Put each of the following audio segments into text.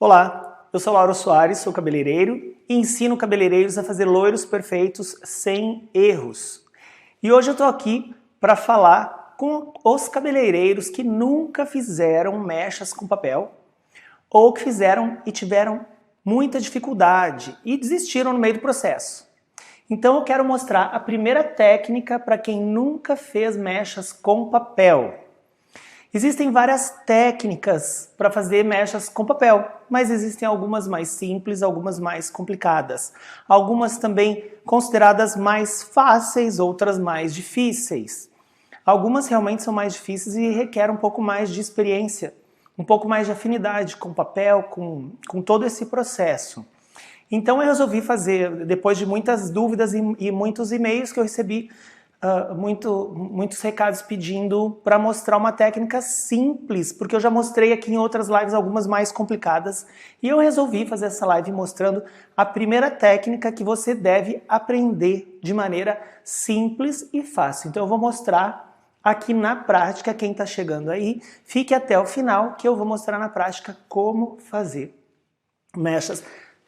Olá, eu sou Lauro Soares, sou cabeleireiro e ensino cabeleireiros a fazer loiros perfeitos sem erros. E hoje eu estou aqui para falar com os cabeleireiros que nunca fizeram mechas com papel ou que fizeram e tiveram muita dificuldade e desistiram no meio do processo. Então eu quero mostrar a primeira técnica para quem nunca fez mechas com papel. Existem várias técnicas para fazer mechas com papel, mas existem algumas mais simples, algumas mais complicadas. Algumas também consideradas mais fáceis, outras mais difíceis. Algumas realmente são mais difíceis e requerem um pouco mais de experiência, um pouco mais de afinidade com o papel, com todo esse processo. Então eu resolvi fazer, depois de muitas dúvidas e muitos e-mails que eu recebi, muitos recados pedindo para mostrar uma técnica simples, porque eu já mostrei aqui em outras lives algumas mais complicadas, e eu resolvi fazer essa live mostrando a primeira técnica que você deve aprender de maneira simples e fácil. Então eu vou mostrar aqui na prática, quem está chegando aí, fique até o final que eu vou mostrar na prática como fazer mechas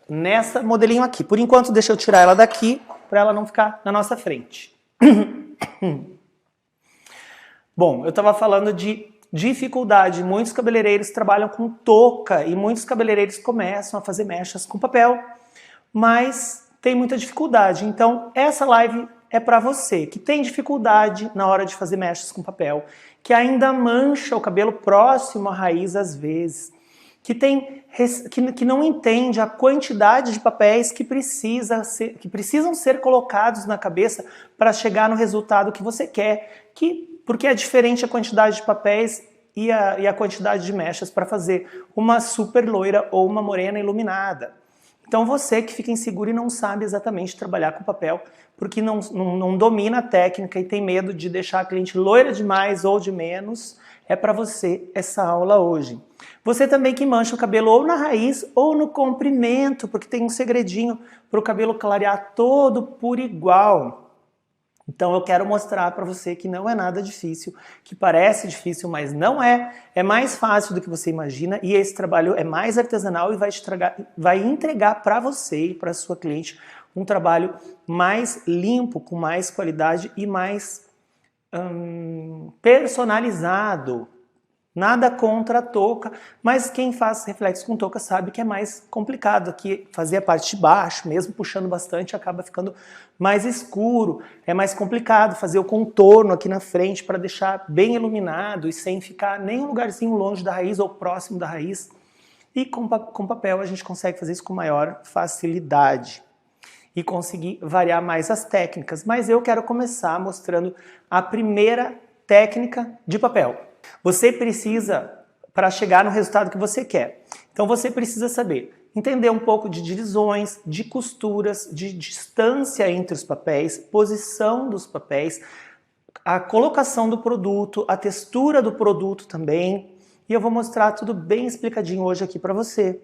nessa modelinho aqui. Por enquanto deixa eu tirar ela daqui para ela não ficar na nossa frente. Bom, eu estava falando de dificuldade. Muitos cabeleireiros trabalham com touca e muitos cabeleireiros começam a fazer mechas com papel, mas tem muita dificuldade. Então essa live é para você que tem dificuldade na hora de fazer mechas com papel, que ainda mancha o cabelo próximo à raiz às vezes, que não entende a quantidade de papéis que precisam ser colocados na cabeça para chegar no resultado que você quer, porque é diferente a quantidade de papéis e a quantidade de mechas para fazer uma super loira ou uma morena iluminada. Então você que fica inseguro e não sabe exatamente trabalhar com papel, porque não domina a técnica e tem medo de deixar a cliente loira demais ou de menos, é para você essa aula hoje. Você também que mancha o cabelo ou na raiz ou no comprimento, porque tem um segredinho para o cabelo clarear todo por igual. Então eu quero mostrar para você que não é nada difícil, que parece difícil, mas não é. É mais fácil do que você imagina e esse trabalho é mais artesanal e vai entregar para você e para sua cliente um trabalho mais limpo, com mais qualidade e mais personalizado. Nada contra a touca, mas quem faz reflexo com touca sabe que é mais complicado. Aqui fazer a parte de baixo, mesmo puxando bastante, acaba ficando mais escuro. É mais complicado fazer o contorno aqui na frente para deixar bem iluminado e sem ficar nem um lugarzinho longe da raiz ou próximo da raiz. E com papel a gente consegue fazer isso com maior facilidade e conseguir variar mais as técnicas. Mas eu quero começar mostrando a primeira técnica de papel. Você precisa, para chegar no resultado que você quer, então você precisa saber, entender um pouco de divisões, de costuras, de distância entre os papéis, posição dos papéis, a colocação do produto, a textura do produto também, e eu vou mostrar tudo bem explicadinho hoje aqui para você.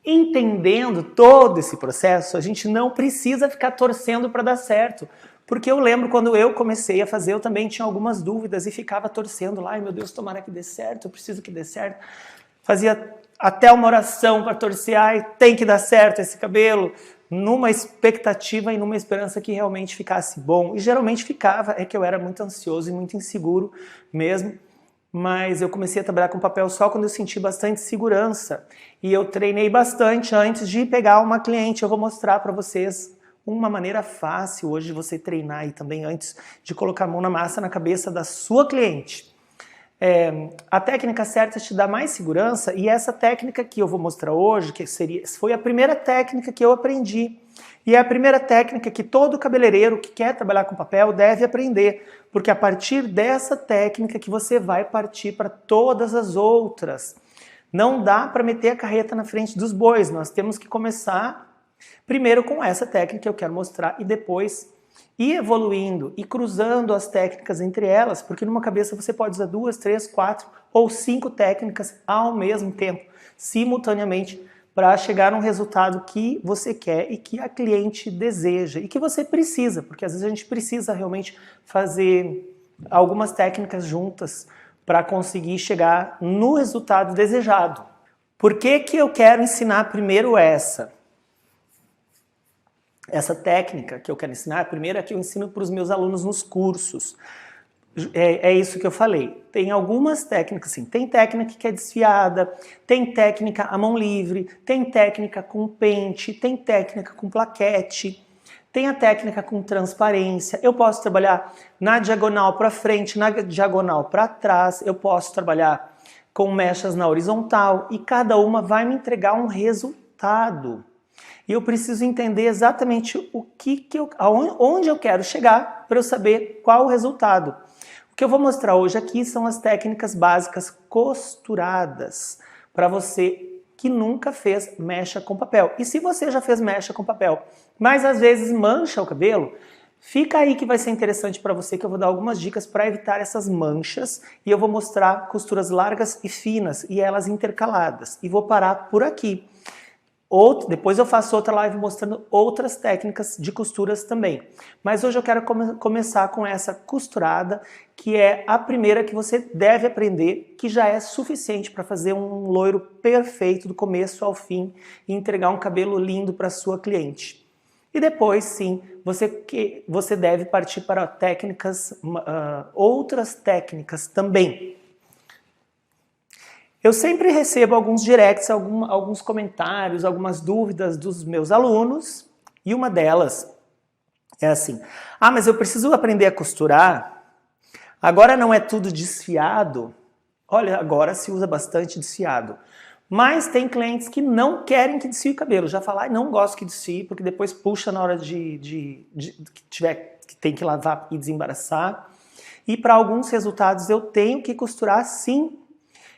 Entendendo todo esse processo, a gente não precisa ficar torcendo para dar certo. Porque eu lembro quando eu comecei a fazer, eu também tinha algumas dúvidas e ficava torcendo lá, ai meu Deus, tomara que dê certo, eu preciso que dê certo. Fazia até uma oração para torcer, ai tem que dar certo esse cabelo, numa expectativa e numa esperança que realmente ficasse bom. E geralmente ficava, é que eu era muito ansioso e muito inseguro mesmo. Mas eu comecei a trabalhar com papel só quando eu senti bastante segurança. E eu treinei bastante antes de pegar uma cliente. Eu vou mostrar para vocês uma maneira fácil hoje de você treinar e também antes de colocar a mão na massa na cabeça da sua cliente. A técnica certa te dá mais segurança e essa técnica que eu vou mostrar hoje, foi a primeira técnica que eu aprendi. E é a primeira técnica que todo cabeleireiro que quer trabalhar com papel deve aprender, porque a partir dessa técnica que você vai partir para todas as outras. Não dá para meter a carreta na frente dos bois, nós temos que começar primeiro com essa técnica que eu quero mostrar e depois ir evoluindo e cruzando as técnicas entre elas, porque numa cabeça você pode usar 2, 3, 4 ou 5 técnicas ao mesmo tempo, simultaneamente, para chegar num resultado que você quer e que a cliente deseja e que você precisa, porque às vezes a gente precisa realmente fazer algumas técnicas juntas para conseguir chegar no resultado desejado. Por que que eu quero ensinar primeiro essa? Essa técnica que eu quero ensinar, a primeira é que eu ensino para os meus alunos nos cursos. É isso que eu falei. Tem algumas técnicas, sim. Tem técnica que é desfiada, tem técnica à mão livre, tem técnica com pente, tem técnica com plaquete, tem a técnica com transparência. Eu posso trabalhar na diagonal para frente, na diagonal para trás, eu posso trabalhar com mechas na horizontal e cada uma vai me entregar um resultado. E eu preciso entender exatamente onde eu quero chegar para eu saber qual o resultado. O que eu vou mostrar hoje aqui são as técnicas básicas costuradas para você que nunca fez mecha com papel. E se você já fez mecha com papel, mas às vezes mancha o cabelo, fica aí que vai ser interessante para você, que eu vou dar algumas dicas para evitar essas manchas e eu vou mostrar costuras largas e finas e elas intercaladas. E vou parar por aqui. Depois eu faço outra live mostrando outras técnicas de costuras também. Mas hoje eu quero começar com essa costurada, que é a primeira que você deve aprender, que já é suficiente para fazer um loiro perfeito do começo ao fim e entregar um cabelo lindo para sua cliente. E depois, sim, você deve partir para técnicas, outras técnicas também. Eu sempre recebo alguns directs, alguns comentários, algumas dúvidas dos meus alunos, e uma delas é assim: ah, mas eu preciso aprender a costurar? Agora não é tudo desfiado? Olha, agora se usa bastante desfiado. Mas tem clientes que não querem que desfie o cabelo, já falam, não gosto que desfie, porque depois puxa na hora que tem que lavar e desembaraçar. E para alguns resultados eu tenho que costurar sim.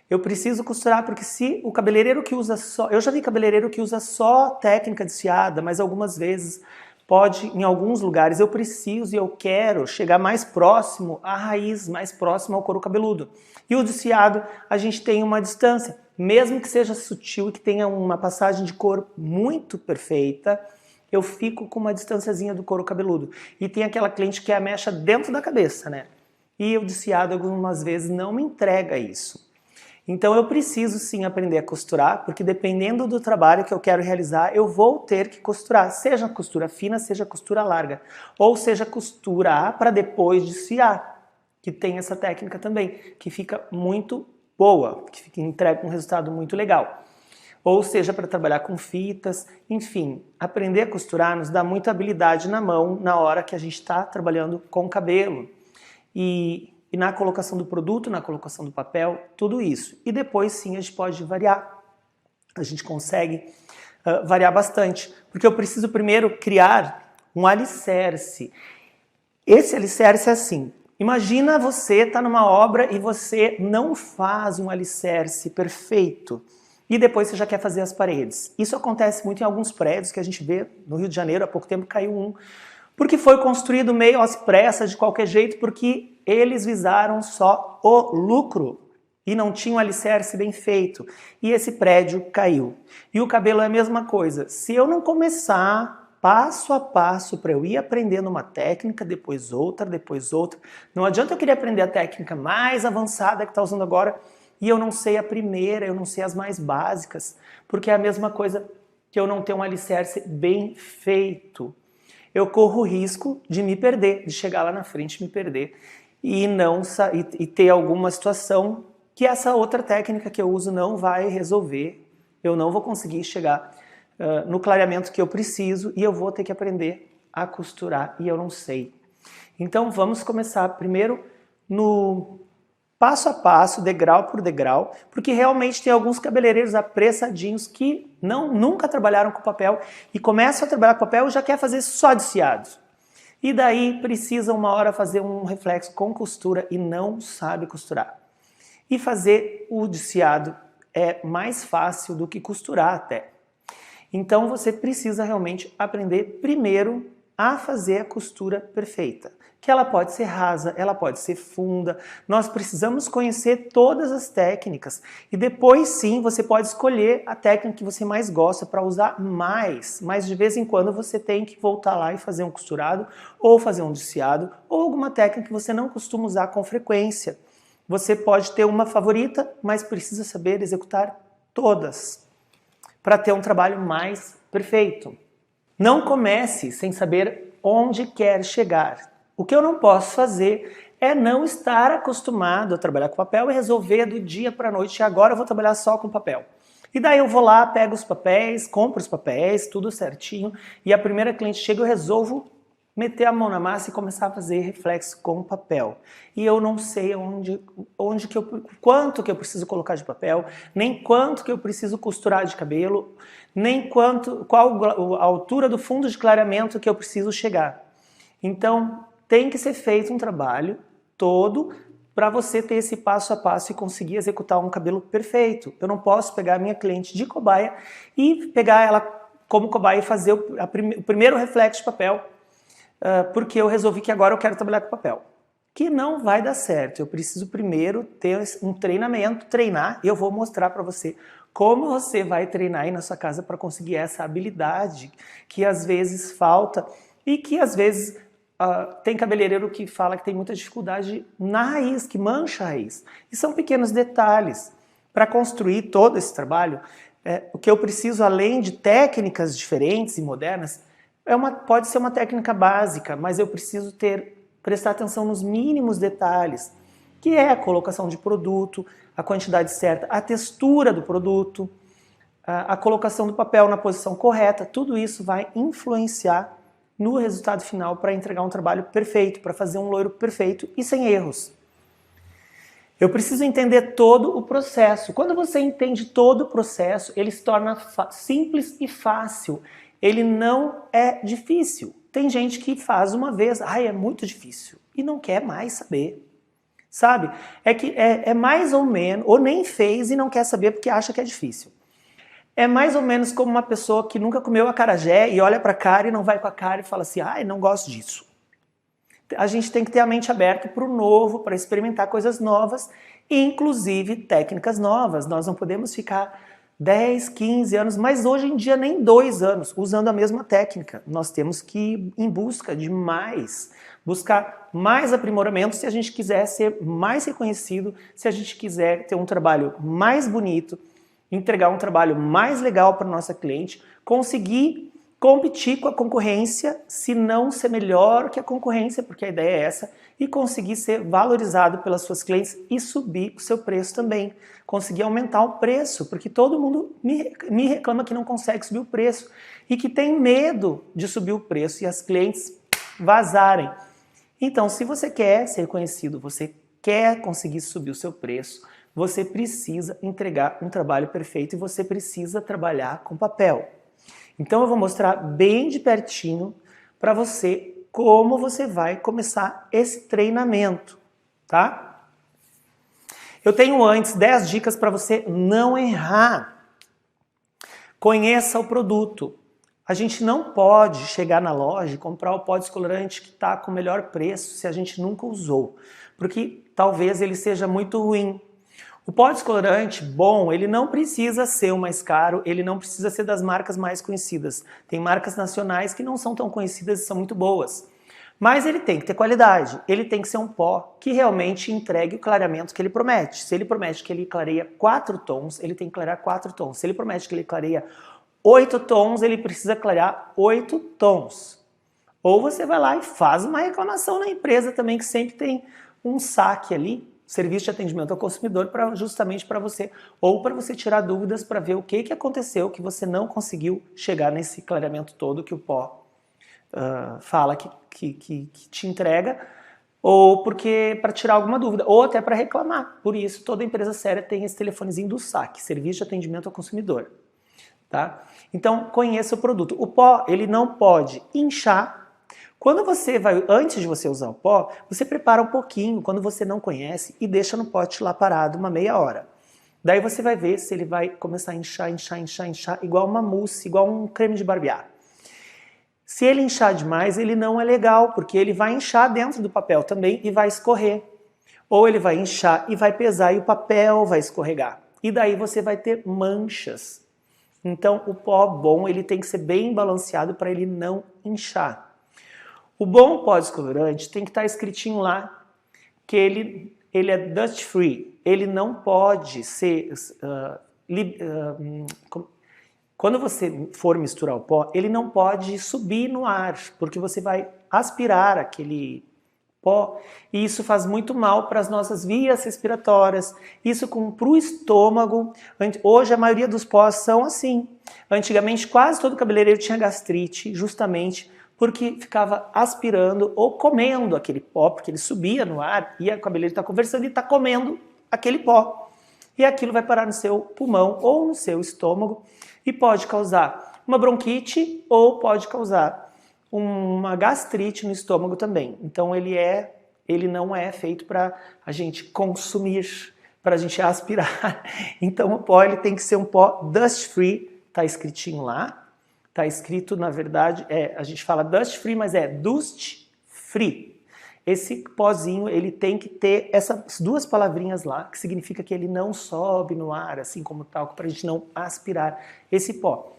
Eu preciso costurar porque se o cabeleireiro que usa só... Eu já vi cabeleireiro que usa só técnica desfiada, mas algumas vezes pode, em alguns lugares, eu preciso e eu quero chegar mais próximo à raiz, mais próximo ao couro cabeludo. E o desfiado, a gente tem uma distância, mesmo que seja sutil e que tenha uma passagem de couro muito perfeita, eu fico com uma distânciazinha do couro cabeludo. E tem aquela cliente que é a mecha dentro da cabeça, né? E o desfiado, algumas vezes, não me entrega isso. Então eu preciso sim aprender a costurar, porque dependendo do trabalho que eu quero realizar, eu vou ter que costurar, seja costura fina, seja costura larga, ou seja costurar para depois desfiar, que tem essa técnica também, que fica muito boa, que entrega um resultado muito legal. Ou seja, para trabalhar com fitas, enfim, aprender a costurar nos dá muita habilidade na mão na hora que a gente está trabalhando com cabelo. E na colocação do produto, na colocação do papel, tudo isso. E depois sim a gente pode variar. A gente consegue variar bastante. Porque eu preciso primeiro criar um alicerce. Esse alicerce é assim. Imagina você tá numa obra e você não faz um alicerce perfeito. E depois você já quer fazer as paredes. Isso acontece muito em alguns prédios que a gente vê no Rio de Janeiro. Há pouco tempo caiu um. Porque foi construído meio às pressas, de qualquer jeito, porque eles visaram só o lucro e não tinham um alicerce bem feito. E esse prédio caiu. E o cabelo é a mesma coisa. Se eu não começar passo a passo para eu ir aprendendo uma técnica, depois outra, não adianta eu querer aprender a técnica mais avançada que está usando agora e eu não sei a primeira, eu não sei as mais básicas, porque é a mesma coisa que eu não ter um alicerce bem feito. Eu corro o risco de me perder, de chegar lá na frente e me perder e ter alguma situação que essa outra técnica que eu uso não vai resolver. Eu não vou conseguir chegar no clareamento que eu preciso e eu vou ter que aprender a costurar e eu não sei. Então vamos começar primeiro no passo a passo, degrau por degrau, porque realmente tem alguns cabeleireiros apressadinhos que nunca trabalharam com papel e começam a trabalhar com papel e já quer fazer só desfiado. E daí precisa uma hora fazer um reflexo com costura e não sabe costurar. E fazer o desfiado é mais fácil do que costurar até. Então você precisa realmente aprender primeiro a fazer a costura perfeita. Que ela pode ser rasa, ela pode ser funda. Nós precisamos conhecer todas as técnicas. E depois sim, você pode escolher a técnica que você mais gosta para usar mais. Mas de vez em quando você tem que voltar lá e fazer um costurado, ou fazer um desfiado, ou alguma técnica que você não costuma usar com frequência. Você pode ter uma favorita, mas precisa saber executar todas, para ter um trabalho mais perfeito. Não comece sem saber onde quer chegar. O que eu não posso fazer é não estar acostumado a trabalhar com papel e resolver do dia para a noite, e agora eu vou trabalhar só com papel. E daí eu vou lá, pego os papéis, compro os papéis, tudo certinho, e a primeira cliente chega, eu resolvo meter a mão na massa e começar a fazer reflexo com papel. E eu não sei quanto que eu preciso colocar de papel, nem quanto que eu preciso costurar de cabelo, nem qual a altura do fundo de clareamento que eu preciso chegar. Então, tem que ser feito um trabalho todo para você ter esse passo a passo e conseguir executar um cabelo perfeito. Eu não posso pegar a minha cliente de cobaia e pegar ela como cobaia e fazer o primeiro reflexo de papel, porque eu resolvi que agora eu quero trabalhar com papel. Que não vai dar certo. Eu preciso primeiro ter um treinamento, treinar, e eu vou mostrar para você como você vai treinar aí na sua casa para conseguir essa habilidade que às vezes falta e que às vezes tem cabeleireiro que fala que tem muita dificuldade na raiz, que mancha a raiz. E são pequenos detalhes. Para construir todo esse trabalho, o que eu preciso, além de técnicas diferentes e modernas, pode ser uma técnica básica, mas eu preciso prestar atenção nos mínimos detalhes, que é a colocação de produto, a quantidade certa, a textura do produto, a colocação do papel na posição correta. Tudo isso vai influenciar no resultado final para entregar um trabalho perfeito, para fazer um loiro perfeito e sem erros. Eu preciso entender todo o processo. Quando você entende todo o processo, ele se torna simples e fácil. Ele não é difícil. Tem gente que faz uma vez, é muito difícil, e não quer mais saber. Sabe? É mais ou menos, ou nem fez e não quer saber porque acha que é difícil. É mais ou menos como uma pessoa que nunca comeu acarajé e olha para a cara e não vai com a cara e fala assim, não gosto disso. A gente tem que ter a mente aberta para o novo, para experimentar coisas novas, inclusive técnicas novas. Nós não podemos ficar 10, 15 anos, mas hoje em dia nem 2 anos, usando a mesma técnica. Nós temos que ir em busca de buscar mais aprimoramento se a gente quiser ser mais reconhecido, se a gente quiser ter um trabalho mais bonito, entregar um trabalho mais legal para a nossa cliente, conseguir competir com a concorrência, se não ser melhor que a concorrência, porque a ideia é essa, e conseguir ser valorizado pelas suas clientes e subir o seu preço também. Conseguir aumentar o preço, porque todo mundo me reclama que não consegue subir o preço e que tem medo de subir o preço e as clientes vazarem. Então, se você quer ser conhecido, você quer conseguir subir o seu preço, você precisa entregar um trabalho perfeito e você precisa trabalhar com papel. Então eu vou mostrar bem de pertinho para você como você vai começar esse treinamento, tá? Eu tenho antes 10 dicas para você não errar. Conheça o produto. A gente não pode chegar na loja e comprar o pó descolorante que está com o melhor preço se a gente nunca usou, porque talvez ele seja muito ruim. O pó descolorante bom, ele não precisa ser o mais caro, ele não precisa ser das marcas mais conhecidas. Tem marcas nacionais que não são tão conhecidas e são muito boas. Mas ele tem que ter qualidade, ele tem que ser um pó que realmente entregue o clareamento que ele promete. Se ele promete que ele clareia 4 tons, ele tem que clarear 4 tons. Se ele promete que ele clareia 8 tons, ele precisa clarear 8 tons. Ou você vai lá e faz uma reclamação na empresa também, que sempre tem um saque ali, serviço de atendimento ao consumidor, justamente para você, ou para você tirar dúvidas para ver o que aconteceu que você não conseguiu chegar nesse clareamento todo que o pó fala que te entrega, ou porque para tirar alguma dúvida, ou até para reclamar. Por isso, toda empresa séria tem esse telefonezinho do SAC, Serviço de Atendimento ao Consumidor. Tá? Então, conheça o produto. O pó, ele não pode inchar. Quando você vai, antes de você usar o pó, você prepara um pouquinho, quando você não conhece, e deixa no pote lá parado uma meia hora. Daí você vai ver se ele vai começar a inchar, igual uma mousse, igual um creme de barbear. Se ele inchar demais, ele não é legal, porque ele vai inchar dentro do papel também e vai escorrer. Ou ele vai inchar e vai pesar e o papel vai escorregar. E daí você vai ter manchas. Então o pó bom, ele tem que ser bem balanceado para ele não inchar. O bom pó descolorante tem que estar escritinho lá que ele é dust free, ele não pode ser quando você for misturar o pó, ele não pode subir no ar, porque você vai aspirar aquele pó, e isso faz muito mal para as nossas vias respiratórias, isso para o estômago. Hoje a maioria dos pós são assim. Antigamente quase todo cabeleireiro tinha gastrite, justamente porque ficava aspirando ou comendo aquele pó, porque ele subia no ar e o cabeleireiro está conversando e está comendo aquele pó. E aquilo vai parar no seu pulmão ou no seu estômago e pode causar uma bronquite ou pode causar uma gastrite no estômago também. Então ele não é feito para a gente consumir, para a gente aspirar. Então o pó ele tem que ser um pó dust free, tá escritinho lá. Tá escrito, na verdade, a gente fala dust free, mas é dust free. Esse pozinho, ele tem que ter essas duas palavrinhas lá, que significa que ele não sobe no ar, assim como talco, para a gente não aspirar esse pó.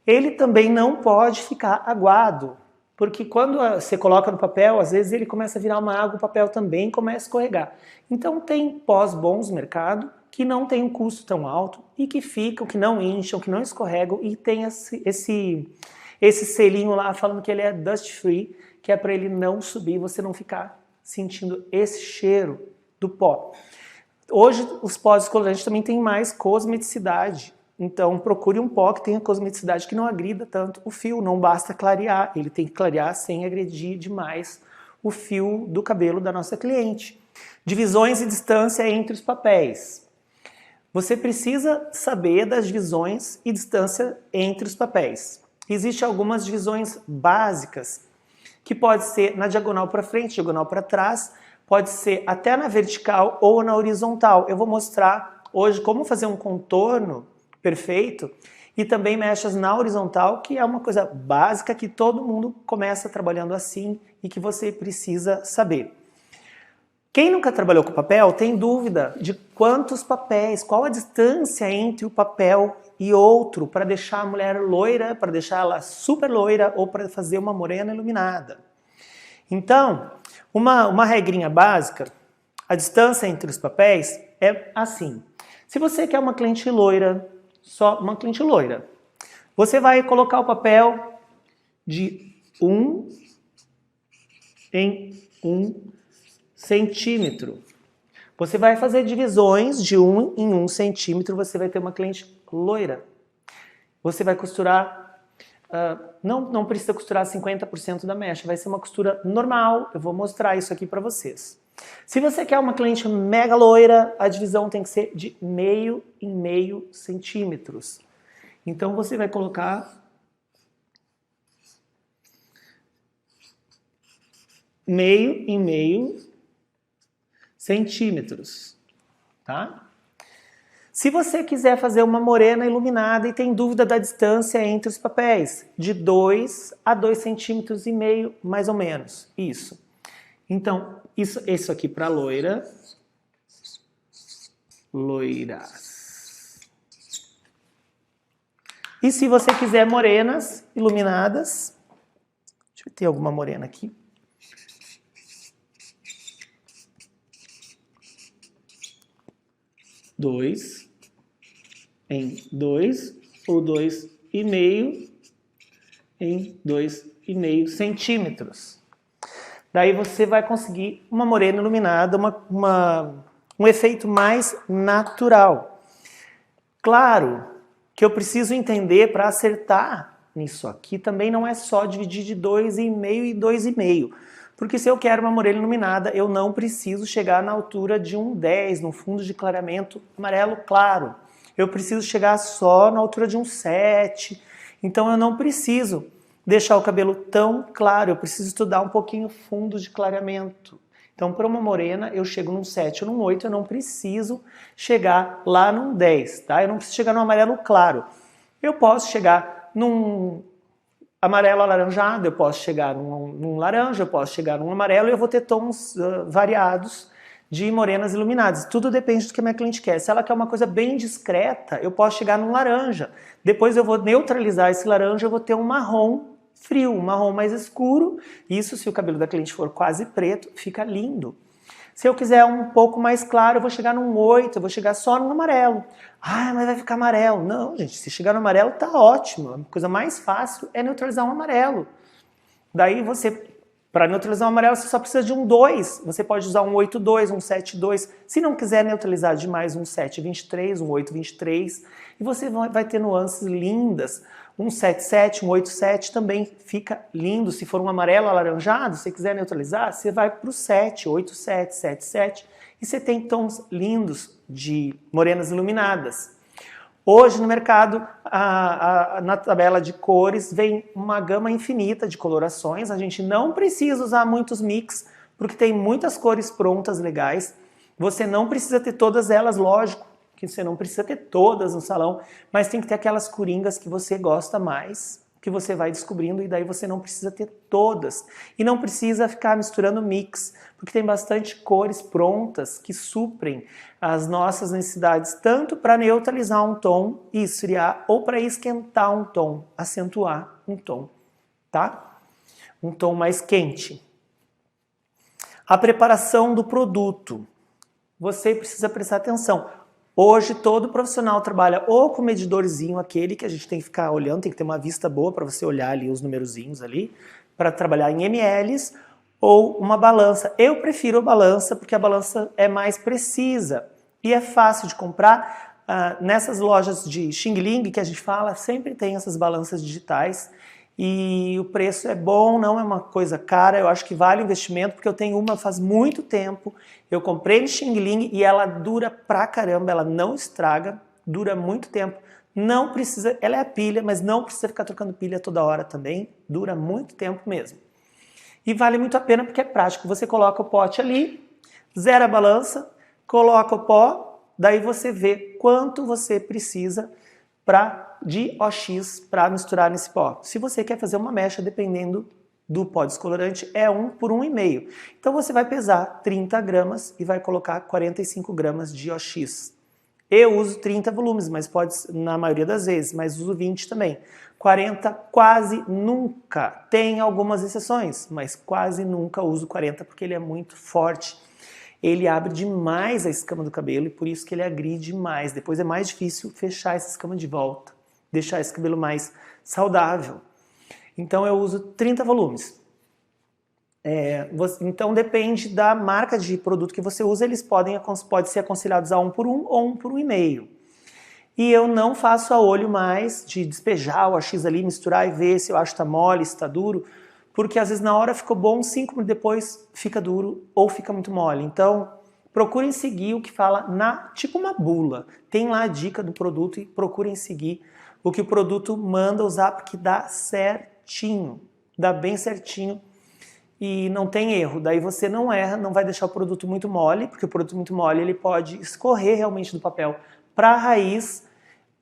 Ele também não pode ficar aguado, porque quando você coloca no papel, às vezes ele começa a virar uma água, o papel também começa a escorregar. Então tem pós bons no mercado, que não tem um custo tão alto e que ficam, que não incham, que não escorregam e tem esse selinho lá falando que ele é dust free, que é para ele não subir e você não ficar sentindo esse cheiro do pó. Hoje os pós descolorantes também têm mais cosmeticidade, então procure um pó que tenha cosmeticidade que não agrida tanto o fio, não basta clarear, ele tem que clarear sem agredir demais o fio do cabelo da nossa cliente. Divisões e distância entre os papéis. Você precisa saber das divisões e distância entre os papéis. Existem algumas divisões básicas, que pode ser na diagonal para frente, diagonal para trás, pode ser até na vertical ou na horizontal. Eu vou mostrar hoje como fazer um contorno perfeito e também mechas na horizontal, que é uma coisa básica que todo mundo começa trabalhando assim e que você precisa saber. Quem nunca trabalhou com papel tem dúvida de quantos papéis, qual a distância entre o papel e outro para deixar a mulher loira, para deixar ela super loira ou para fazer uma morena iluminada. Então, uma regrinha básica, a distância entre os papéis é assim. Se você quer uma cliente loira, só uma cliente loira, você vai colocar o papel de 1 em 1 centímetro. Você vai fazer divisões de 1 em 1 centímetro, você vai ter uma cliente loira. Você vai costurar, não precisa costurar 50% da mecha, vai ser uma costura normal, eu vou mostrar isso aqui para vocês. Se você quer uma cliente mega loira, a divisão tem que ser de meio em meio centímetros. Então você vai colocar meio em meio centímetros, tá? Se você quiser fazer uma morena iluminada e tem dúvida da distância entre os papéis, de 2 a 2,5 centímetros, mais ou menos, isso. Então, isso aqui para loira, loiras. E se você quiser morenas iluminadas, deixa eu ter alguma morena aqui. Dois em 2 ou 2,5 em 2,5 centímetros. Daí você vai conseguir uma morena iluminada, um efeito mais natural. Claro que eu preciso entender para acertar nisso aqui, também não é só dividir de 2,5 e 2,5. Porque se eu quero uma morena iluminada, eu não preciso chegar na altura de um 10, no fundo de clareamento amarelo claro. Eu preciso chegar só na altura de um 7. Então eu não preciso deixar o cabelo tão claro, eu preciso estudar um pouquinho fundo de clareamento. Então para uma morena eu chego num 7 ou num 8, eu não preciso chegar lá num 10, tá? Eu não preciso chegar no amarelo claro. Eu posso chegar num amarelo alaranjado, eu posso chegar num laranja, eu posso chegar num amarelo e eu vou ter tons variados de morenas iluminadas. Tudo depende do que a minha cliente quer. Se ela quer uma coisa bem discreta, eu posso chegar num laranja. Depois eu vou neutralizar esse laranja, eu vou ter um marrom frio, um marrom mais escuro. Isso, se o cabelo da cliente for quase preto, fica lindo. Se eu quiser um pouco mais claro, eu vou chegar num 8, eu vou chegar só no amarelo. Ah, mas vai ficar amarelo. Não, gente, se chegar no amarelo tá ótimo. A coisa mais fácil é neutralizar um amarelo. Daí você, para neutralizar um amarelo, você só precisa de um 2. Você pode usar um 8-2, um 7-2. Se não quiser neutralizar demais, um 7-23, um 8-23. E você vai ter nuances lindas. Um 7-7, um 8-7 também fica lindo. Se for um amarelo alaranjado, se você quiser neutralizar, você vai para o 7, 8-7, 7-7. E você tem tons lindos de morenas iluminadas. Hoje no mercado, na tabela de cores, vem uma gama infinita de colorações. A gente não precisa usar muitos mix, porque tem muitas cores prontas legais. Você não precisa ter todas elas, lógico, que você não precisa ter todas no salão, mas tem que ter aquelas coringas que você gosta mais, que você vai descobrindo, e daí você não precisa ter todas. E não precisa ficar misturando mix, porque tem bastante cores prontas que suprem as nossas necessidades, tanto para neutralizar um tom e esfriar, ou para esquentar um tom, acentuar um tom, tá? Um tom mais quente. A preparação do produto. Você precisa prestar atenção. Hoje todo profissional trabalha ou com o medidorzinho, aquele que a gente tem que ficar olhando, tem que ter uma vista boa para você olhar ali os numerozinhos ali, para trabalhar em mls, ou uma balança. Eu prefiro a balança porque a balança é mais precisa e é fácil de comprar. Nessas lojas de Xing Ling que a gente fala, sempre tem essas balanças digitais e o preço é bom, não é uma coisa cara, eu acho que vale o investimento, porque eu tenho uma faz muito tempo, eu comprei no Xing Ling e ela dura pra caramba, ela não estraga, dura muito tempo, não precisa, ela é a pilha, mas não precisa ficar trocando pilha toda hora também, dura muito tempo mesmo. E vale muito a pena porque é prático, você coloca o pote ali, zera a balança, coloca o pó, daí você vê quanto você precisa de OX para misturar nesse pó. Se você quer fazer uma mecha, dependendo do pó descolorante, é 1 por 1,5. Então você vai pesar 30 gramas e vai colocar 45 gramas de OX. Eu uso 30 volumes, mas pode, na maioria das vezes, mas uso 20 também. 40 quase nunca. Tem algumas exceções, mas quase nunca uso 40 porque ele é muito forte. Ele abre demais a escama do cabelo e por isso que ele agride mais. Depois é mais difícil fechar essa escama de volta, deixar esse cabelo mais saudável. Então eu uso 30 volumes. Então depende da marca de produto que você usa, eles podem ser aconselhados a 1 por 1 ou 1 por 1,5. E eu não faço a olho mais de despejar o AX ali, misturar e ver se eu acho que tá mole, se tá duro, porque às vezes na hora ficou bom, 5 minutos depois fica duro ou fica muito mole. Então procurem seguir o que fala tipo uma bula. Tem lá a dica do produto e procurem seguir o que o produto manda usar, porque dá certinho, dá bem certinho e não tem erro. Daí você não erra, não vai deixar o produto muito mole, porque o produto muito mole ele pode escorrer realmente do papel para a raiz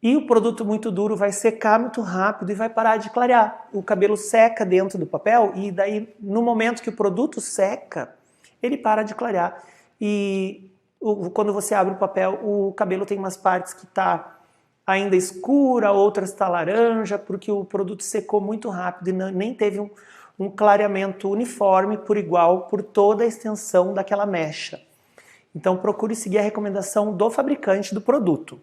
e o produto muito duro vai secar muito rápido e vai parar de clarear. O cabelo seca dentro do papel e daí no momento que o produto seca, ele para de clarear. E quando você abre o papel, o cabelo tem umas partes que está ainda escura, outras está laranja, porque o produto secou muito rápido e nem teve um clareamento uniforme por igual por toda a extensão daquela mecha. Então procure seguir a recomendação do fabricante do produto.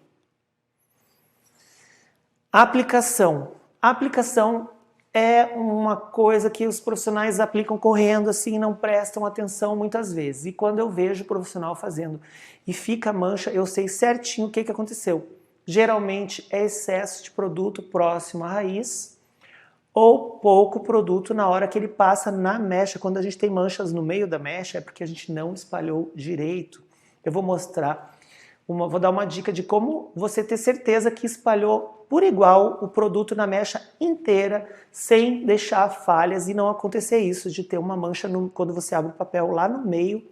Aplicação. A aplicação é uma coisa que os profissionais aplicam correndo assim e não prestam atenção muitas vezes. E quando eu vejo o profissional fazendo e fica mancha, eu sei certinho o que aconteceu. Geralmente é excesso de produto próximo à raiz ou pouco produto na hora que ele passa na mecha. Quando a gente tem manchas no meio da mecha é porque a gente não espalhou direito. Eu vou mostrar, vou dar uma dica de como você ter certeza que espalhou por igual o produto na mecha inteira, sem deixar falhas e não acontecer isso de ter uma mancha quando você abre o papel lá no meio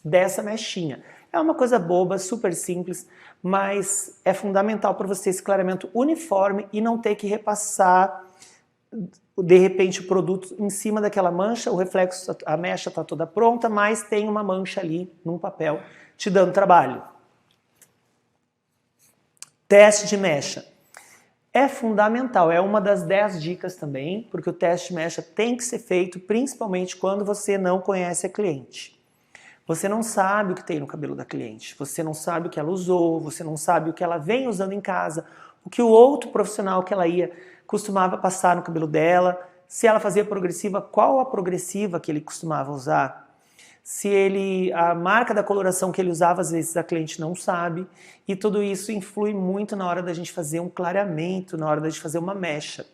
dessa mechinha. É uma coisa boba, super simples, mas é fundamental para você esse clareamento uniforme e não ter que repassar de repente o produto em cima daquela mancha, o reflexo, a mecha está toda pronta, mas tem uma mancha ali num papel te dando trabalho. Teste de mecha. É fundamental, é uma das 10 dicas também, porque o teste de mecha tem que ser feito principalmente quando você não conhece a cliente. Você não sabe o que tem no cabelo da cliente, você não sabe o que ela usou, você não sabe o que ela vem usando em casa, o que o outro profissional que ela ia costumava passar no cabelo dela, se ela fazia progressiva, qual a progressiva que ele costumava usar. Se a marca da coloração que ele usava, às vezes a cliente não sabe, e tudo isso influi muito na hora da gente fazer um clareamento, na hora da gente fazer uma mecha.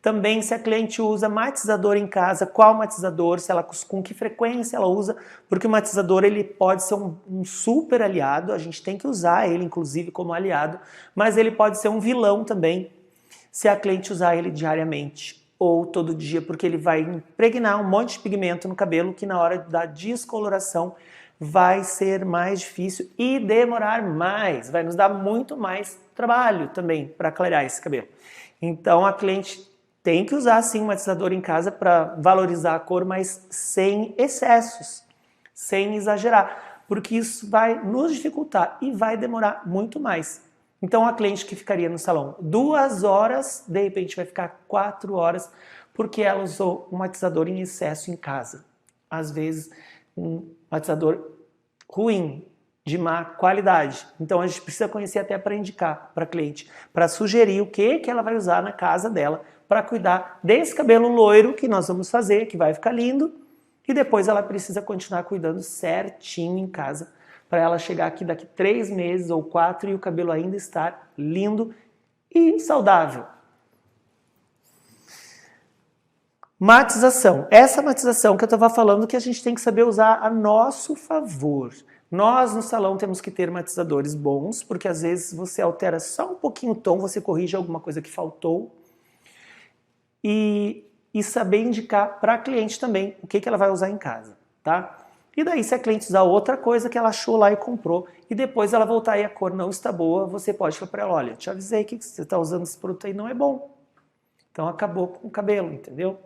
Também se a cliente usa matizador em casa, qual matizador, se ela, com que frequência ela usa, porque o matizador ele pode ser um super aliado, a gente tem que usar ele inclusive como aliado, mas ele pode ser um vilão também, se a cliente usar ele diariamente ou todo dia, porque ele vai impregnar um monte de pigmento no cabelo que na hora da descoloração vai ser mais difícil e demorar mais, vai nos dar muito mais trabalho também para clarear esse cabelo. Então a cliente tem que usar sim um matizador em casa para valorizar a cor, mas sem excessos, sem exagerar, porque isso vai nos dificultar e vai demorar muito mais. Então a cliente que ficaria no salão 2 horas, de repente vai ficar 4 horas, porque ela usou um matizador em excesso em casa. Às vezes um matizador ruim, de má qualidade. Então a gente precisa conhecer até para indicar para a cliente, para sugerir o que ela vai usar na casa dela, para cuidar desse cabelo loiro que nós vamos fazer, que vai ficar lindo, e depois ela precisa continuar cuidando certinho em casa, para ela chegar aqui daqui 3 meses ou 4 e o cabelo ainda estar lindo e saudável. Matização. Essa matização que eu estava falando que a gente tem que saber usar a nosso favor. Nós no salão temos que ter matizadores bons, porque às vezes você altera só um pouquinho o tom, você corrige alguma coisa que faltou, e saber indicar para a cliente também o que ela vai usar em casa, tá? E daí se a cliente usar outra coisa que ela achou lá e comprou, e depois ela voltar e a cor não está boa, você pode falar para ela, olha, te avisei que você está usando esse produto aí, não é bom. Então acabou com o cabelo, entendeu?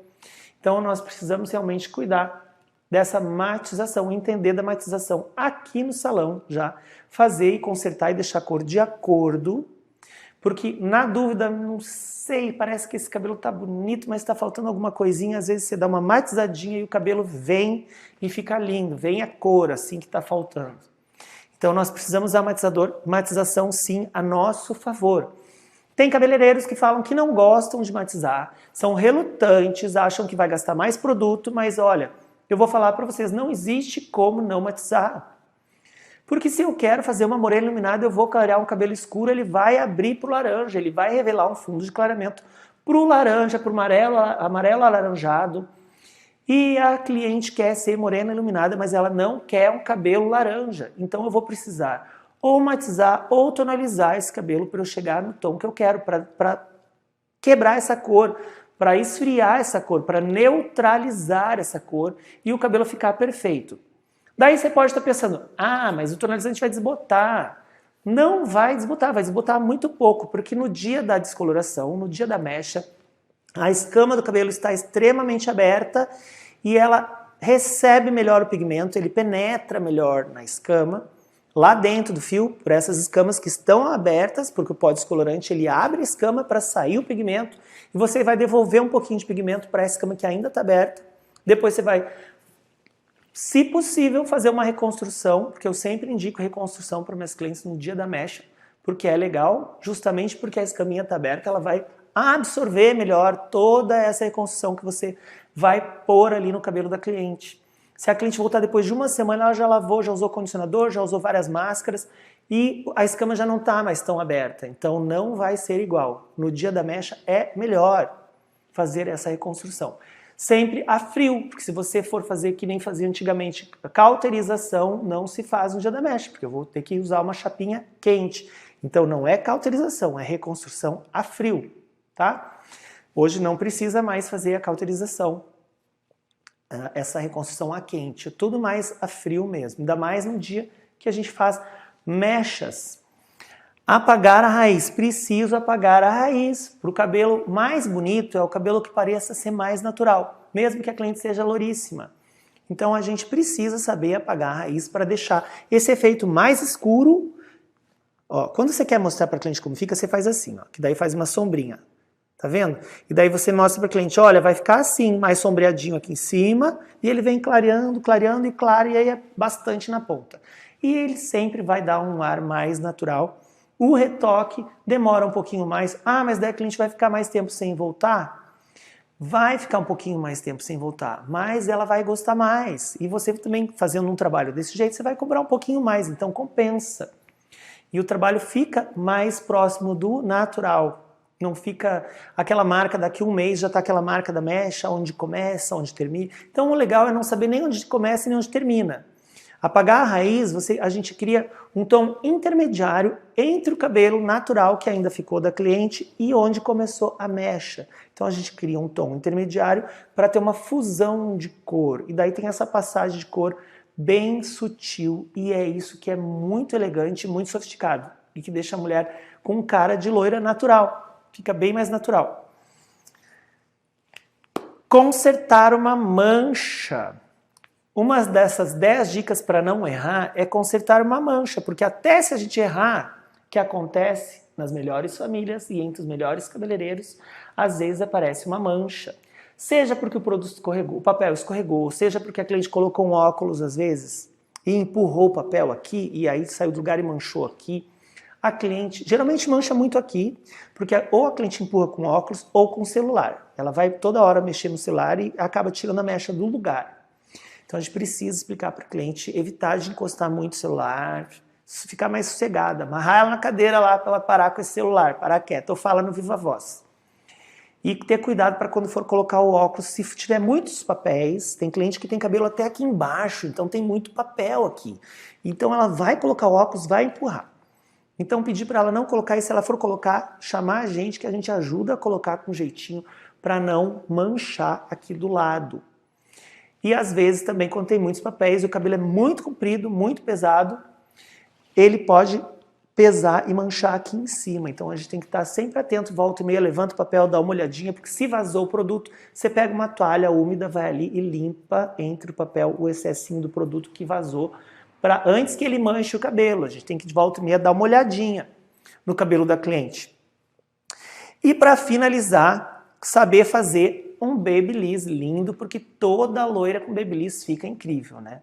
Então nós precisamos realmente cuidar dessa matização, entender da matização aqui no salão já, fazer e consertar e deixar a cor de acordo, porque na dúvida, não sei, parece que esse cabelo tá bonito, mas está faltando alguma coisinha, às vezes você dá uma matizadinha e o cabelo vem e fica lindo, vem a cor assim que está faltando. Então nós precisamos usar matização sim a nosso favor. Tem cabeleireiros que falam que não gostam de matizar, são relutantes, acham que vai gastar mais produto, mas olha, eu vou falar para vocês, não existe como não matizar. Porque se eu quero fazer uma morena iluminada, eu vou clarear um cabelo escuro, ele vai abrir para o laranja, ele vai revelar um fundo de clareamento para o laranja, para o amarelo alaranjado. E a cliente quer ser morena iluminada, mas ela não quer um cabelo laranja. Então eu vou precisar ou matizar ou tonalizar esse cabelo para eu chegar no tom que eu quero, para quebrar essa cor, para esfriar essa cor, para neutralizar essa cor e o cabelo ficar perfeito. Daí você pode estar pensando, mas o tonalizante vai desbotar. Não vai desbotar muito pouco, porque no dia da descoloração, no dia da mecha, a escama do cabelo está extremamente aberta e ela recebe melhor o pigmento, ele penetra melhor na escama, lá dentro do fio, por essas escamas que estão abertas, porque o pó descolorante ele abre a escama para sair o pigmento e você vai devolver um pouquinho de pigmento para a escama que ainda está aberta. Depois você vai, se possível, fazer uma reconstrução, porque eu sempre indico reconstrução para meus clientes no dia da mecha, porque é legal, justamente porque a escaminha está aberta, ela vai absorver melhor toda essa reconstrução que você vai pôr ali no cabelo da cliente. Se a cliente voltar depois de uma semana, ela já lavou, já usou condicionador, já usou várias máscaras e a escama já não está mais tão aberta, então não vai ser igual. No dia da mecha é melhor fazer essa reconstrução. Sempre a frio, porque se você for fazer que nem fazia antigamente, a cauterização não se faz no dia da mecha, porque eu vou ter que usar uma chapinha quente. Então não é cauterização, é reconstrução a frio, tá? Hoje não precisa mais fazer a cauterização, essa reconstrução a quente, é tudo mais a frio mesmo, ainda mais no dia que a gente faz mechas. Apagar a raiz, preciso apagar a raiz. Para o cabelo mais bonito é o cabelo que pareça ser mais natural, mesmo que a cliente seja louríssima. Então a gente precisa saber apagar a raiz para deixar esse efeito mais escuro. Ó, quando você quer mostrar para a cliente como fica, você faz assim, ó, que daí faz uma sombrinha. Tá Tá vendo? E daí você mostra para o cliente, olha, vai ficar assim, mais sombreadinho aqui em cima, e ele vem clareando, clareando e claro, e aí é bastante na ponta. E ele sempre vai dar um ar mais natural. O retoque demora um pouquinho mais. Ah, mas daí a cliente vai ficar mais tempo sem voltar? Vai ficar um pouquinho mais tempo sem voltar, mas ela vai gostar mais. E você também fazendo um trabalho desse jeito, você vai cobrar um pouquinho mais, então compensa. E o trabalho fica mais próximo do natural. Não fica aquela marca, daqui a um mês já está aquela marca da mecha, onde começa, onde termina. Então o legal é não saber nem onde começa nem onde termina. Apagar a raiz, a gente cria um tom intermediário entre o cabelo natural que ainda ficou da cliente e onde começou a mecha. Então a gente cria um tom intermediário para ter uma fusão de cor. E daí tem essa passagem de cor bem sutil, e é isso que é muito elegante, muito sofisticado, e que deixa a mulher com cara de loira natural. Fica bem mais natural. Consertar uma mancha. Uma dessas 10 dicas para não errar é consertar uma mancha, porque até se a gente errar, que acontece nas melhores famílias e entre os melhores cabeleireiros, às vezes aparece uma mancha. Seja porque o produto escorregou, o papel escorregou, seja porque a cliente colocou um óculos às vezes e empurrou o papel aqui e aí saiu do lugar e manchou aqui. A cliente geralmente mancha muito aqui, porque ou a cliente empurra com óculos ou com celular. Ela vai toda hora mexer no celular e acaba tirando a mecha do lugar. Então a gente precisa explicar para o cliente, evitar de encostar muito o celular, ficar mais sossegada, amarrar ela na cadeira lá para ela parar com esse celular, parar quieta, ou fala no viva voz. E ter cuidado para quando for colocar o óculos, se tiver muitos papéis, tem cliente que tem cabelo até aqui embaixo, então tem muito papel aqui. Então ela vai colocar o óculos, vai empurrar. Então pedir para ela não colocar, e se ela for colocar, chamar a gente que a gente ajuda a colocar com jeitinho para não manchar aqui do lado. E às vezes também quando tem muitos papéis, o cabelo é muito comprido, muito pesado, ele pode pesar e manchar aqui em cima. Então a gente tem que estar sempre atento, volta e meia, levanta o papel, dá uma olhadinha, porque se vazou o produto, você pega uma toalha úmida, vai ali e limpa entre o papel o excessinho do produto que vazou, antes que ele manche o cabelo. A gente tem que de volta e meia dar uma olhadinha no cabelo da cliente. E para finalizar, saber fazer um babyliss lindo, porque toda loira com babyliss fica incrível, né?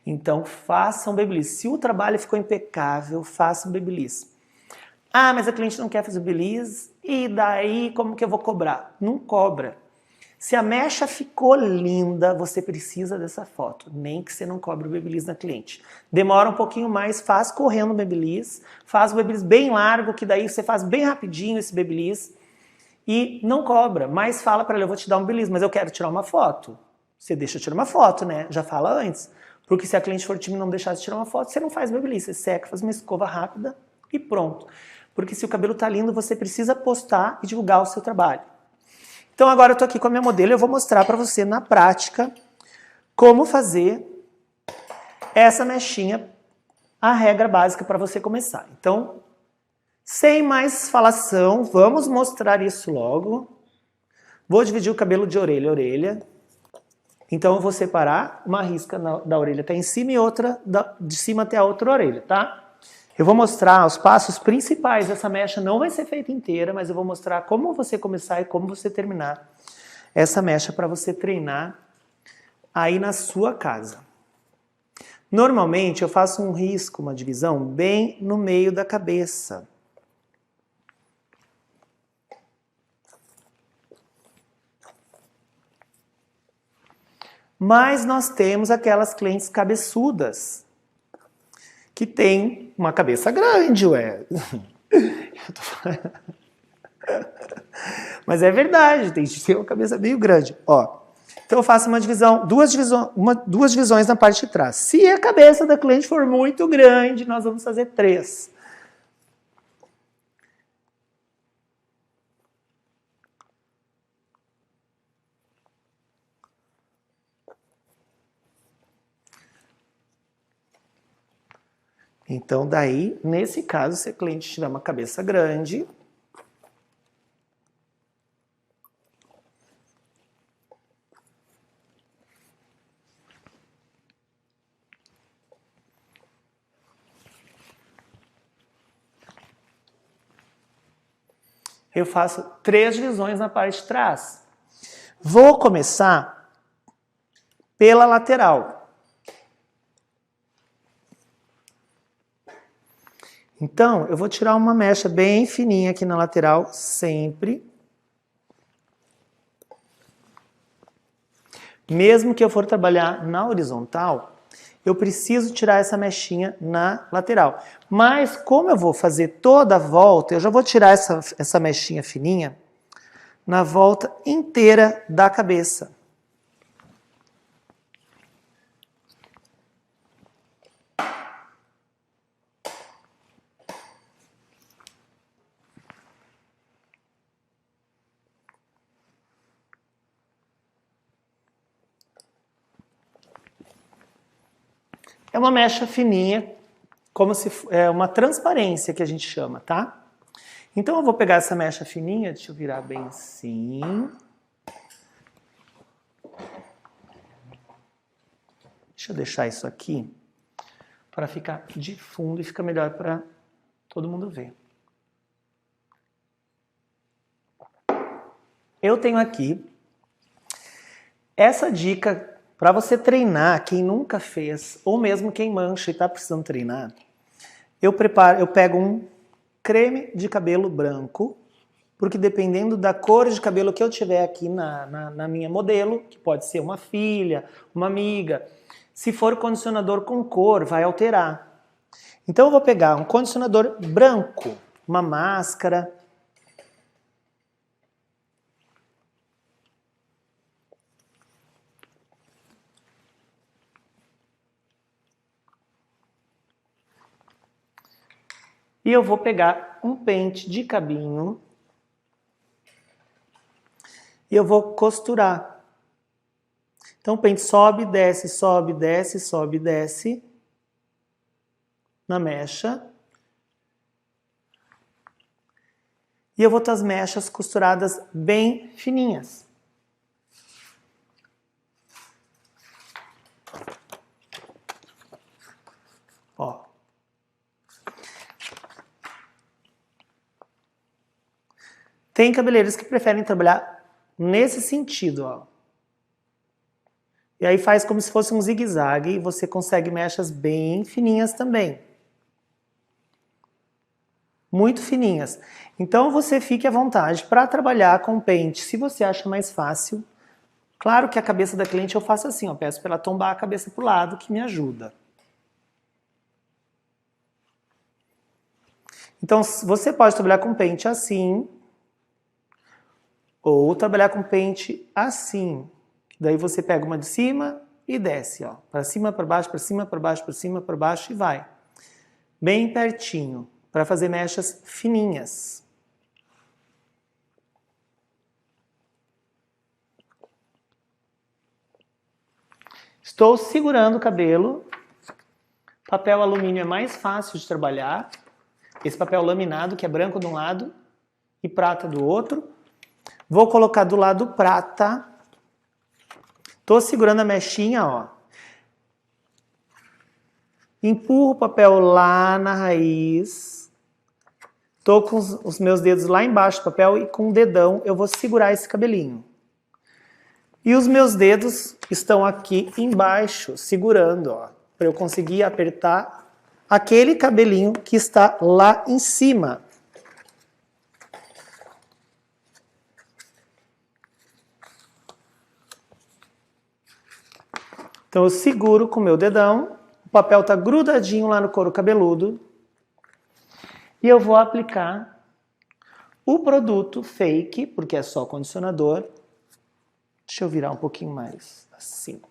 Então faça um babyliss. Se o trabalho ficou impecável, faça um babyliss. Ah, mas a cliente não quer fazer o babyliss, e daí como que eu vou cobrar? Não cobra. Se a mecha ficou linda, você precisa dessa foto, nem que você não cobre o babyliss na cliente. Demora um pouquinho mais, faz correndo o babyliss, faz o babyliss bem largo, que daí você faz bem rapidinho esse babyliss, e não cobra, mas fala para ela, eu vou te dar um babyliss, mas eu quero tirar uma foto. Você deixa eu tirar uma foto, né? Já fala antes. Porque se a cliente for tímida e não deixar de tirar uma foto, você não faz babyliss, você seca, faz uma escova rápida e pronto. Porque se o cabelo tá lindo, você precisa postar e divulgar o seu trabalho. Então agora eu tô aqui com a minha modelo e eu vou mostrar para você na prática como fazer essa mechinha, a regra básica para você começar. Então, sem mais falação, vamos mostrar isso logo. Vou dividir o cabelo de orelha a orelha. Então eu vou separar uma risca da orelha até em cima e outra de cima até a outra orelha, tá? Eu vou mostrar os passos principais. Essa mecha não vai ser feita inteira, mas eu vou mostrar como você começar e como você terminar essa mecha para você treinar aí na sua casa. Normalmente eu faço um risco, uma divisão, bem no meio da cabeça. Mas nós temos aquelas clientes cabeçudas, que tem uma cabeça grande, ué. Mas é verdade, tem que ter uma cabeça meio grande. Ó, então eu faço uma divisão, duas divisões na parte de trás. Se a cabeça da cliente for muito grande, nós vamos fazer 3. Então daí, nesse caso, se a cliente tiver uma cabeça grande, eu faço 3 divisões na parte de trás. Vou começar pela lateral. Então, eu vou tirar uma mecha bem fininha aqui na lateral, sempre. Mesmo que eu for trabalhar na horizontal, eu preciso tirar essa mechinha na lateral. Mas como eu vou fazer toda a volta, eu já vou tirar essa mechinha fininha na volta inteira da cabeça. É uma mecha fininha, como se é uma transparência que a gente chama, tá? Então eu vou pegar essa mecha fininha, deixa eu virar bem assim. Deixa eu deixar isso aqui para ficar de fundo e fica melhor para todo mundo ver. Eu tenho aqui essa dica para você treinar, quem nunca fez, ou mesmo quem mancha e está precisando treinar. Eu pego um creme de cabelo branco, porque dependendo da cor de cabelo que eu tiver aqui na minha modelo, que pode ser uma filha, uma amiga, se for condicionador com cor, vai alterar. Então eu vou pegar um condicionador branco, uma máscara. E eu vou pegar um pente de cabinho e eu vou costurar. Então o pente sobe, desce, sobe, desce, sobe, desce na mecha. E eu vou ter as mechas costuradas bem fininhas. Ó. Tem cabeleireiros que preferem trabalhar nesse sentido, ó. E aí faz como se fosse um zigue-zague e você consegue mechas bem fininhas também. Muito fininhas. Então você fique à vontade para trabalhar com pente, se você acha mais fácil. Claro que a cabeça da cliente eu faço assim, ó, peço para ela tombar a cabeça para o lado, que me ajuda. Então você pode trabalhar com pente assim, ou trabalhar com pente assim. Daí você pega uma de cima e desce, ó, para cima, para baixo, para cima, para baixo, para cima, para baixo e vai. Bem pertinho, para fazer mechas fininhas. Estou segurando o cabelo. Papel alumínio é mais fácil de trabalhar. Esse papel laminado, que é branco de um lado e prata do outro. Vou colocar do lado prata. Estou segurando a mechinha, ó. Empurro o papel lá na raiz. Estou com os meus dedos lá embaixo do papel e com o dedão eu vou segurar esse cabelinho. E os meus dedos estão aqui embaixo, segurando, ó, para eu conseguir apertar aquele cabelinho que está lá em cima. Então eu seguro com o meu dedão, o papel está grudadinho lá no couro cabeludo e eu vou aplicar o produto fake, porque é só condicionador. Deixa eu virar um pouquinho mais, assim.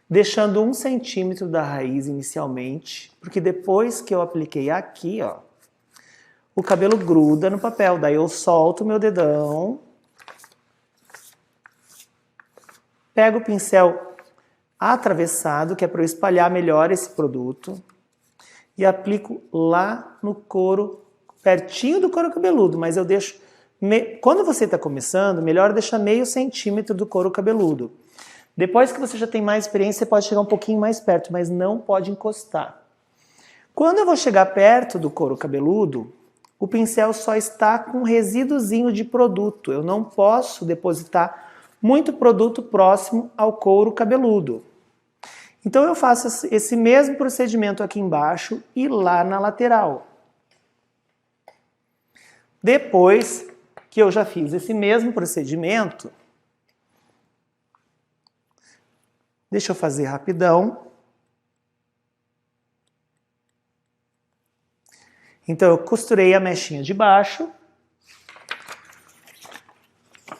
Deixando 1 centímetro da raiz inicialmente, porque depois que eu apliquei aqui, ó, o cabelo gruda no papel. Daí eu solto o meu dedão, pego o pincel atravessado, que é para eu espalhar melhor esse produto, e aplico lá no couro, pertinho do couro cabeludo, mas eu deixo... Quando você está começando, melhor deixar meio centímetro do couro cabeludo. Depois que você já tem mais experiência, você pode chegar um pouquinho mais perto, mas não pode encostar. Quando eu vou chegar perto do couro cabeludo, o pincel só está com um resíduozinho de produto. Eu não posso depositar muito produto próximo ao couro cabeludo. Então eu faço esse mesmo procedimento aqui embaixo e lá na lateral. Depois que eu já fiz esse mesmo procedimento, deixa eu fazer rapidão. Então eu costurei a mechinha de baixo,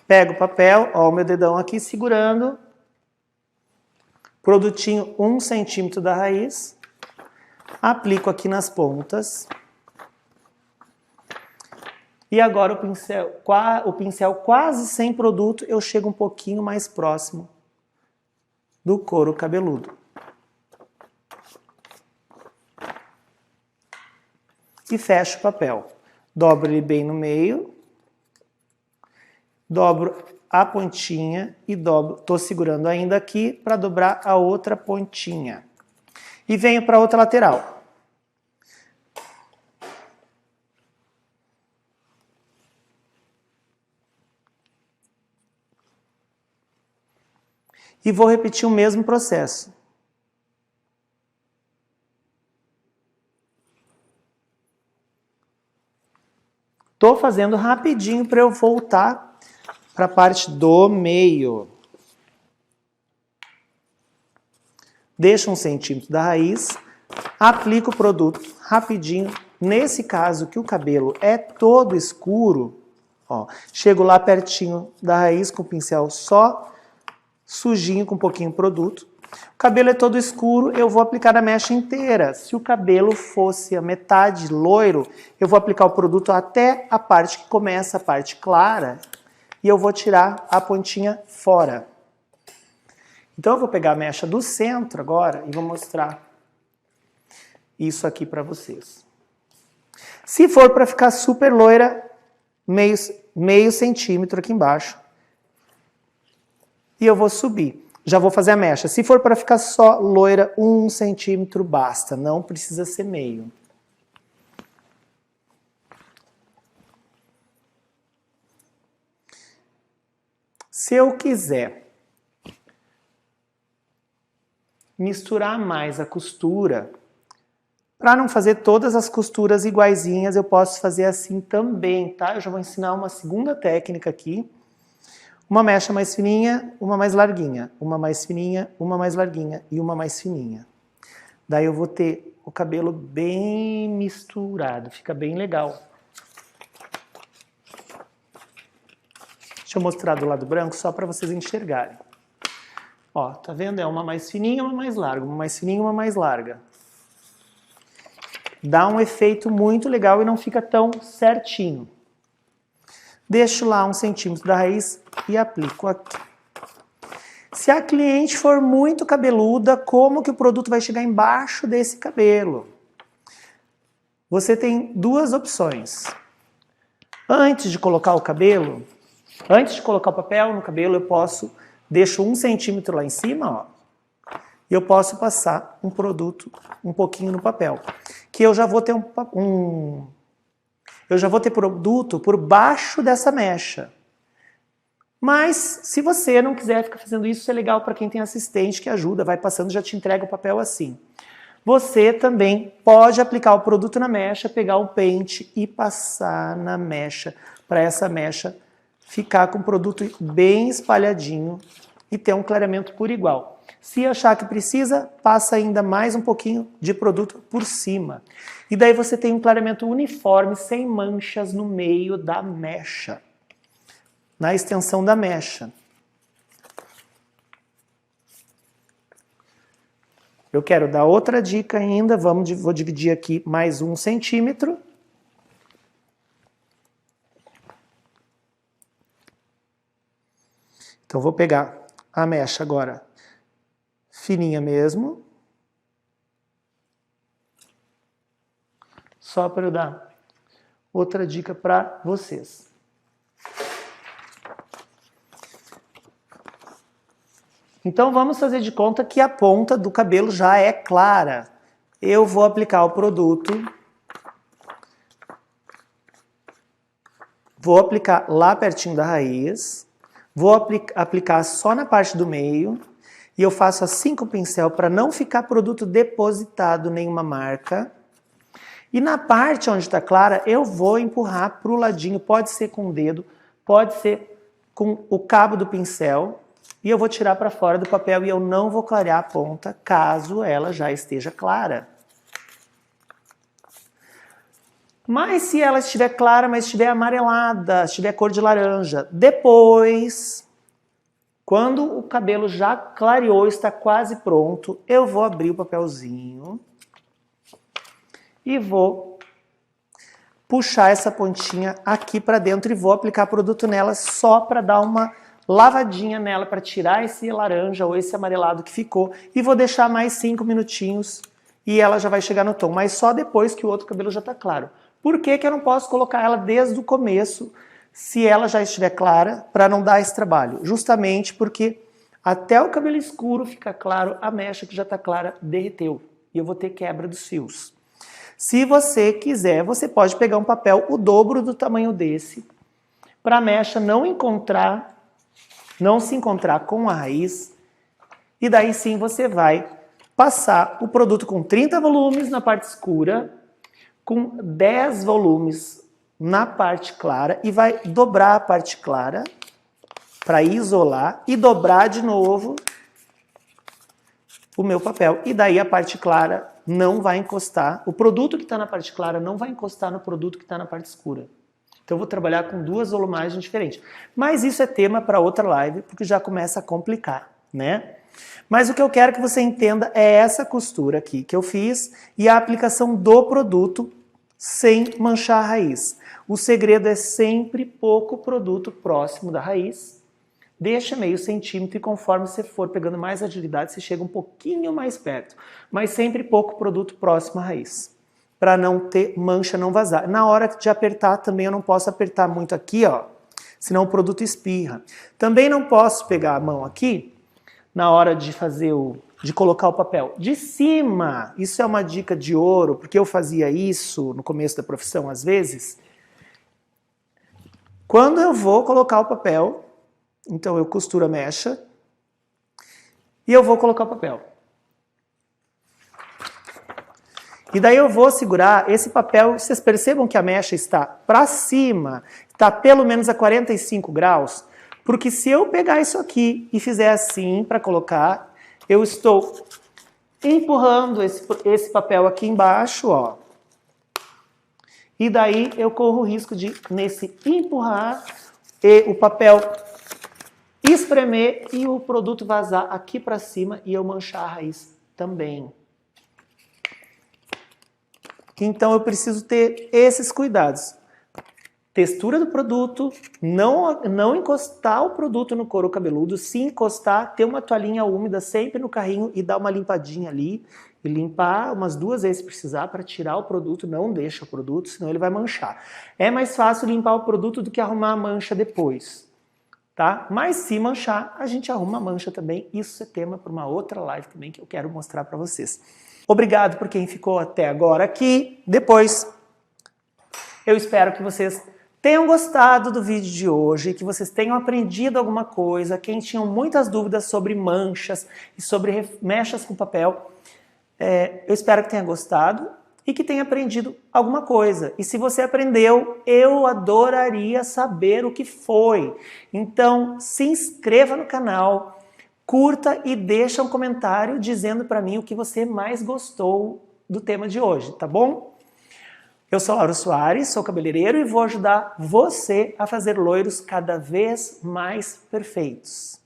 pego o papel, ó, o meu dedão aqui segurando, produtinho 1 centímetro da raiz, aplico aqui nas pontas. E agora o pincel quase sem produto, eu chego um pouquinho mais próximo do couro cabeludo. E fecho o papel. Dobro ele bem no meio, dobro a pontinha e dobro, tô segurando ainda aqui para dobrar a outra pontinha. E venho para a outra lateral. E vou repetir o mesmo processo. Estou fazendo rapidinho para eu voltar para a parte do meio. Deixo 1 centímetro da raiz, aplico o produto rapidinho. Nesse caso que o cabelo é todo escuro, ó, chego lá pertinho da raiz com o pincel só sujinho com um pouquinho de produto. O cabelo é todo escuro, eu vou aplicar a mecha inteira. Se o cabelo fosse a metade loiro, eu vou aplicar o produto até a parte que começa, a parte clara, e eu vou tirar a pontinha fora. Então eu vou pegar a mecha do centro agora e vou mostrar isso aqui para vocês. Se for para ficar super loira, meio centímetro aqui embaixo. E eu vou subir. Já vou fazer a mecha. Se for para ficar só loira, 1 centímetro basta. Não precisa ser meio. Se eu quiser misturar mais a costura, para não fazer todas as costuras iguaizinhas, eu posso fazer assim também, tá? Eu já vou ensinar uma segunda técnica aqui. Uma mecha mais fininha, uma mais larguinha, uma mais fininha, uma mais larguinha e uma mais fininha. Daí eu vou ter o cabelo bem misturado, fica bem legal. Deixa eu mostrar do lado branco só para vocês enxergarem. Ó, tá vendo? É uma mais fininha, uma mais larga, uma mais fininha, uma mais larga. Dá um efeito muito legal e não fica tão certinho. Deixo lá 1 centímetro da raiz e aplico aqui. Se a cliente for muito cabeluda, como que o produto vai chegar embaixo desse cabelo? Você tem duas opções. Antes de colocar o cabelo, antes de colocar o papel no cabelo, deixo 1 centímetro lá em cima, ó, e eu posso passar um produto um pouquinho no papel, que eu já vou ter eu já vou ter produto por baixo dessa mecha. Mas, se você não quiser ficar fazendo isso, isso é legal para quem tem assistente que ajuda, vai passando e já te entrega o papel assim. Você também pode aplicar o produto na mecha, pegar o pente e passar na mecha, para essa mecha ficar com o produto bem espalhadinho e ter um clareamento por igual. Se achar que precisa, passa ainda mais um pouquinho de produto por cima. E daí você tem um clareamento uniforme, sem manchas no meio da mecha, na extensão da mecha. Eu quero dar outra dica ainda, vou dividir aqui mais 1 centímetro. Então vou pegar a mecha agora fininha mesmo, só para eu dar outra dica para vocês. Então vamos fazer de conta que a ponta do cabelo já é clara. Eu vou aplicar o produto vou aplicar lá pertinho da raiz, vou aplicar só na parte do meio, e eu faço assim com o pincel para não ficar produto depositado nenhuma marca. E na parte onde está clara, eu vou empurrar para o ladinho, pode ser com o dedo, pode ser com o cabo do pincel, e eu vou tirar para fora do papel e eu não vou clarear a ponta, caso ela já esteja clara. Mas se ela estiver clara, mas estiver amarelada, estiver cor de laranja, depois, quando o cabelo já clareou, está quase pronto, eu vou abrir o papelzinho e vou puxar essa pontinha aqui para dentro e vou aplicar produto nela só para dar uma lavadinha nela, para tirar esse laranja ou esse amarelado que ficou, e vou deixar mais 5 minutinhos e ela já vai chegar no tom, mas só depois que o outro cabelo já está claro. Por que que eu não posso colocar ela desde o começo, se ela já estiver clara, para não dar esse trabalho? Justamente porque até o cabelo escuro ficar claro, a mecha que já está clara derreteu e eu vou ter quebra dos fios. Se você quiser, você pode pegar um papel o dobro do tamanho desse, para a mecha não se encontrar com a raiz, e daí sim você vai passar o produto com 30 volumes na parte escura, com 10 volumes na parte clara, e vai dobrar a parte clara para isolar e dobrar de novo o meu papel. E daí a parte clara não vai encostar, o produto que está na parte clara não vai encostar no produto que está na parte escura. Então eu vou trabalhar com duas volumagens diferentes. Mas isso é tema para outra live, porque já começa a complicar, né? Mas o que eu quero que você entenda é essa costura aqui que eu fiz e a aplicação do produto sem manchar a raiz. O segredo é sempre pouco produto próximo da raiz. Deixa meio centímetro e conforme você for pegando mais agilidade, você chega um pouquinho mais perto. Mas sempre pouco produto próximo à raiz, para não ter mancha, não vazar. Na hora de apertar também eu não posso apertar muito aqui, ó, senão o produto espirra. Também não posso pegar a mão aqui na hora de fazer de colocar o papel de cima. Isso é uma dica de ouro, porque eu fazia isso no começo da profissão às vezes. Quando eu vou colocar o papel, então eu costuro a mecha e eu vou colocar o papel. E daí eu vou segurar esse papel, vocês percebam que a mecha está para cima, está pelo menos a 45 graus, porque se eu pegar isso aqui e fizer assim para colocar, eu estou empurrando esse papel aqui embaixo, ó. E daí eu corro o risco de, nesse empurrar, o papel espremer e o produto vazar aqui para cima e eu manchar a raiz também. Então eu preciso ter esses cuidados. Textura do produto, não encostar o produto no couro cabeludo, se encostar, ter uma toalhinha úmida sempre no carrinho e dar uma limpadinha ali, e limpar umas 2 vezes se precisar para tirar o produto, não deixa o produto, senão ele vai manchar. É mais fácil limpar o produto do que arrumar a mancha depois, tá? Mas se manchar, a gente arruma a mancha também, isso é tema para uma outra live também que eu quero mostrar para vocês. Obrigado por quem ficou até agora aqui. Depois, eu espero que vocês tenham gostado do vídeo de hoje, que vocês tenham aprendido alguma coisa. Quem tinham muitas dúvidas sobre manchas e sobre mechas com papel, eu espero que tenha gostado e que tenha aprendido alguma coisa. E se você aprendeu, eu adoraria saber o que foi. Então, se inscreva no canal, curta e deixa um comentário dizendo para mim o que você mais gostou do tema de hoje, tá bom? Eu sou Lauro Soares, sou cabeleireiro e vou ajudar você a fazer loiros cada vez mais perfeitos.